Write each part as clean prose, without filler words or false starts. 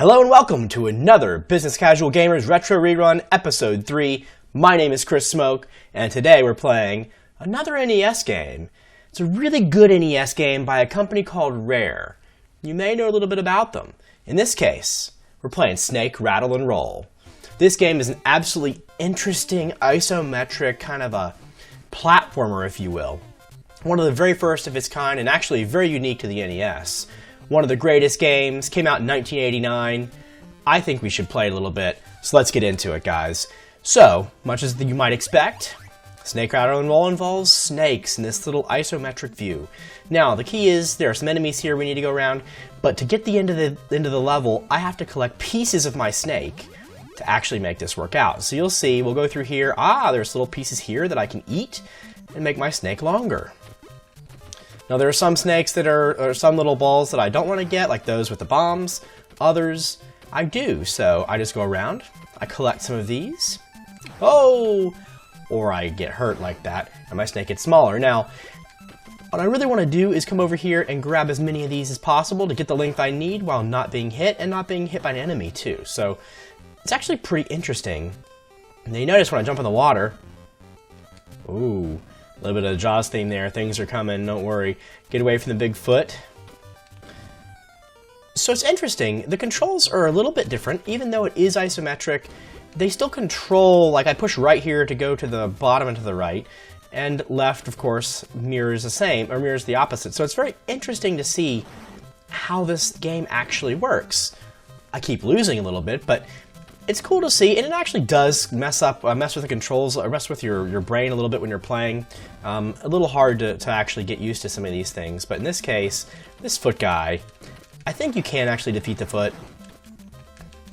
Hello and welcome to another Business Casual Gamers Retro Rerun Episode 3. My name is Chris Smoke, and today we're playing another NES game. It's a really good NES game by a company called Rare. You may know a little bit about them. In this case, we're playing Snake, Rattle N Roll. This game is an absolutely interesting isometric kind of a platformer, if you will. One of the very first of its kind, and actually very unique to the NES. One of the greatest games, came out in 1989. I think we should play it a little bit, so let's get into it, guys. So, much as you might expect, Snake, Rattle N Roll involves snakes in this little isometric view. Now, the key is, there are some enemies here we need to go around, but to get the end of the level, I have to collect pieces of my snake to actually make this work out. So you'll see, we'll go through here, there's little pieces here that I can eat and make my snake longer. Now there are some snakes that are some little balls that I don't want to get, like those with the bombs. Others I do, so I just go around, I collect some of these. Or I get hurt like that, and my snake gets smaller. Now, what I really want to do is come over here and grab as many of these as possible to get the length I need while not being hit, and not being hit by an enemy too. So, it's actually pretty interesting. Now you notice when I jump in the water, ooh, a little bit of the Jaws theme there. Things are coming, don't worry. Get away from the big foot. So it's interesting. The controls are a little bit different. Even though it is isometric, they still control, like I push right here to go to the bottom and to the right. And left, of course, mirrors the same, or mirrors the opposite. So it's very interesting to see how this game actually works. I keep losing a little bit, but it's cool to see, and it actually does mess with the controls, or mess with your brain a little bit when you're playing. A little hard to actually get used to some of these things, but in this case, this foot guy, I think you can actually defeat the foot.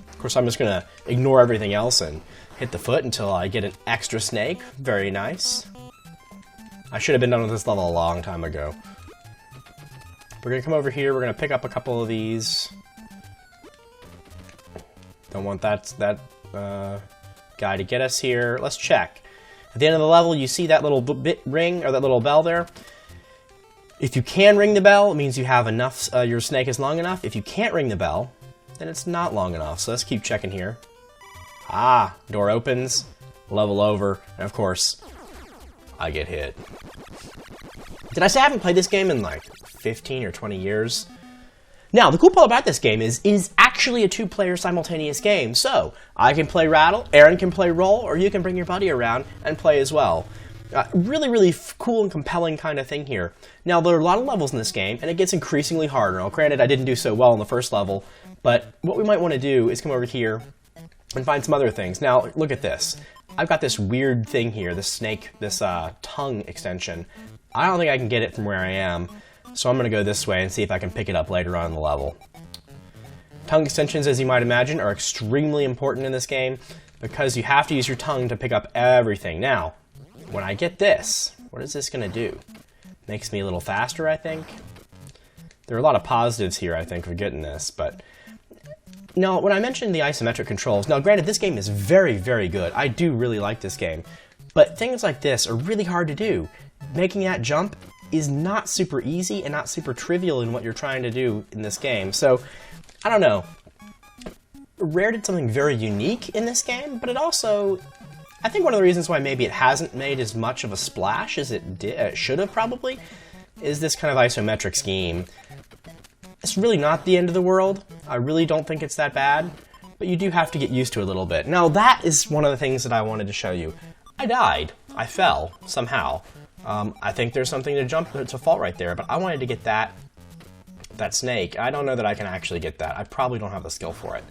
Of course, I'm just going to ignore everything else and hit the foot until I get an extra snake. Very nice. I should have been done with this level a long time ago. We're going to come over here, we're going to pick up a couple of these. Don't want that guy to get us here. Let's check. At the end of the level, you see that little bit ring, or that little bell there. If you can ring the bell, it means you have enough, your snake is long enough. If you can't ring the bell, then it's not long enough. So let's keep checking here. Door opens, level over, and of course, I get hit. Did I say I haven't played this game in like 15 or 20 years? Now, the cool part about this game is it is actually a two-player simultaneous game. So, I can play Rattle, Aaron can play Roll, or you can bring your buddy around and play as well. Really, really cool and compelling kind of thing here. Now, there are a lot of levels in this game, and it gets increasingly harder. Now, granted, I didn't do so well in the first level, but what we might want to do is come over here and find some other things. Now, look at this. I've got this weird thing here, this snake, this tongue extension. I don't think I can get it from where I am. So I'm going to go this way and see if I can pick it up later on in the level. Tongue extensions, as you might imagine, are extremely important in this game because you have to use your tongue to pick up everything. Now, when I get this, what is this going to do? Makes me a little faster, I think. There are a lot of positives here, I think, for getting this, but... Now, when I mentioned the isometric controls, now granted, this game is very, very good. I do really like this game. But things like this are really hard to do. Making that jump is not super easy and not super trivial in what you're trying to do in this game. So, I don't know. Rare did something very unique in this game, but it also, I think one of the reasons why maybe it hasn't made as much of a splash as it should have probably, is this kind of isometric scheme. It's really not the end of the world. I really don't think it's that bad, but you do have to get used to it a little bit. Now, that is one of the things that I wanted to show you. I died. I fell, somehow. I think there's something to fall right there, but I wanted to get that snake. I don't know that I can actually get that. I probably don't have the skill for it.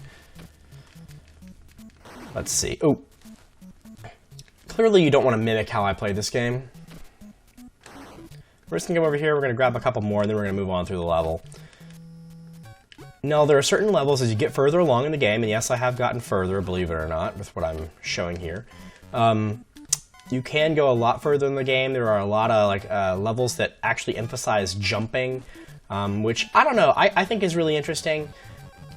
Let's see. Oh, clearly you don't want to mimic how I play this game. We're just gonna come over here, we're gonna grab a couple more, and then we're gonna move on through the level. Now, there are certain levels as you get further along in the game, and yes, I have gotten further, believe it or not, with what I'm showing here. You can go a lot further in the game. There are a lot of levels that actually emphasize jumping, which, I don't know, I think is really interesting.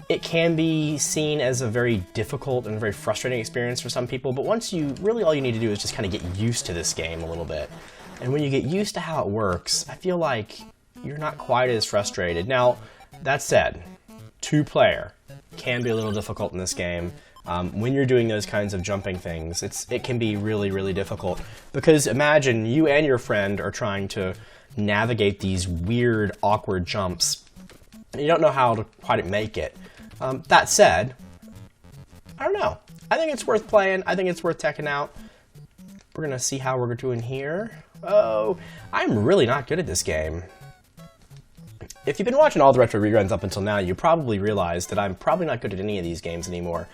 It can be seen as a very difficult and very frustrating experience for some people, but once really all you need to do is just kind of get used to this game a little bit. And when you get used to how it works, I feel like you're not quite as frustrated. Now, that said, two-player can be a little difficult in this game. When you're doing those kinds of jumping things, it can be really, really difficult. Because imagine you and your friend are trying to navigate these weird, awkward jumps, and you don't know how to quite make it. That said, I don't know. I think it's worth playing. I think it's worth checking out. We're going to see how we're doing here. Oh, I'm really not good at this game. If you've been watching all the retro reruns up until now, you probably realized that I'm probably not good at any of these games anymore.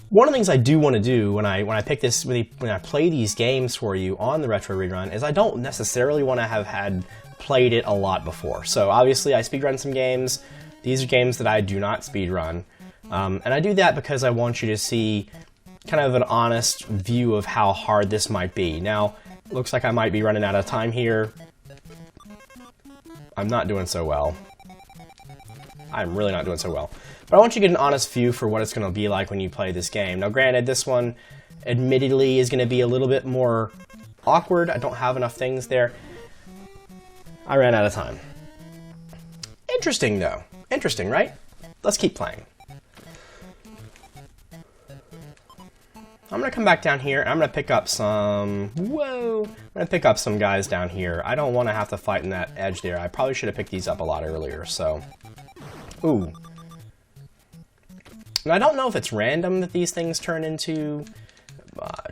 One of the things I do want to do when I pick this, when I play these games for you on the retro rerun, is I don't necessarily want to have had played it a lot before. So obviously I speedrun some games. These are games that I do not speedrun. And I do that because I want you to see kind of an honest view of how hard this might be. Now, looks like I might be running out of time here. I'm not doing so well. I'm really not doing so well. But I want you to get an honest view for what it's going to be like when you play this game. Now granted, this one admittedly is going to be a little bit more awkward. I don't have enough things there. I ran out of time. Interesting though. Interesting, right? Let's keep playing. I'm going to come back down here, and I'm going to pick up some... Whoa! I'm going to pick up some guys down here. I don't want to have to fight in that edge there. I probably should have picked these up a lot earlier, so... Ooh. And I don't know if it's random that these things turn into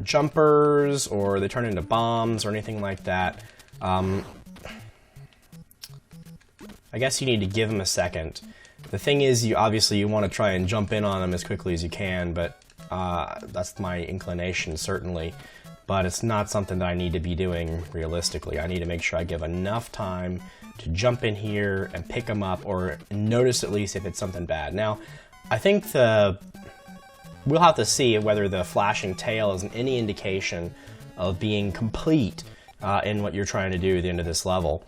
jumpers, or they turn into bombs, or anything like that. I guess you need to give them a second. The thing is, you obviously want to try and jump in on them as quickly as you can, but... that's my inclination, certainly, but it's not something that I need to be doing realistically. I need to make sure I give enough time to jump in here and pick them up, or notice at least if it's something bad. Now, I think we'll have to see whether the flashing tail is any indication of being complete in what you're trying to do at the end of this level.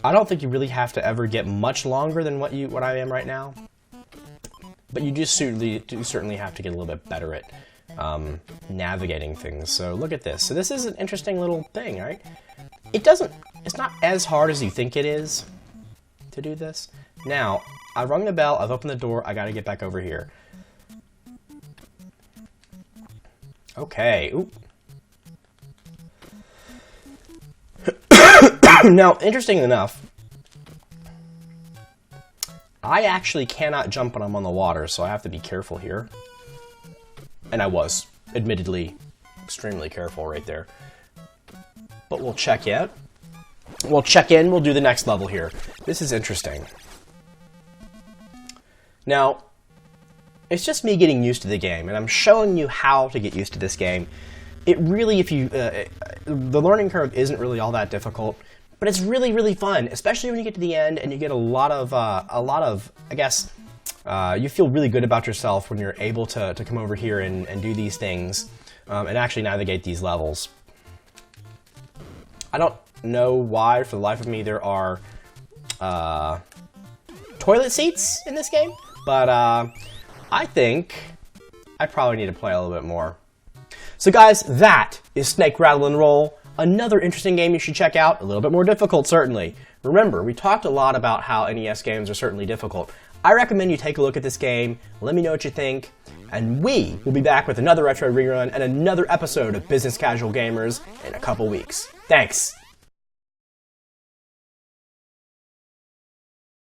I don't think you really have to ever get much longer than what I am right now. But you just certainly have to get a little bit better at navigating things. So look at this. So this is an interesting little thing, right? It's not as hard as you think it is to do this. Now, I've rung the bell, I've opened the door, I gotta get back over here. Okay, oop. Now, interesting enough, I actually cannot jump when I'm on the water, so I have to be careful here. And I was, admittedly, extremely careful right there. But we'll check in. We'll check in, we'll do the next level here. This is interesting. Now, it's just me getting used to the game, and I'm showing you how to get used to this game. It really, the learning curve isn't really all that difficult. But it's really, really fun, especially when you get to the end and you get a lot of, I guess, you feel really good about yourself when you're able to come over here and do these things and actually navigate these levels. I don't know why, for the life of me, there are toilet seats in this game, but I think I probably need to play a little bit more. So guys, that is Snake, Rattle, and Roll. Another interesting game you should check out, a little bit more difficult, certainly. Remember, we talked a lot about how NES games are certainly difficult. I recommend you take a look at this game, let me know what you think, and we will be back with another retro rerun and another episode of Business Casual Gamers in a couple weeks. Thanks!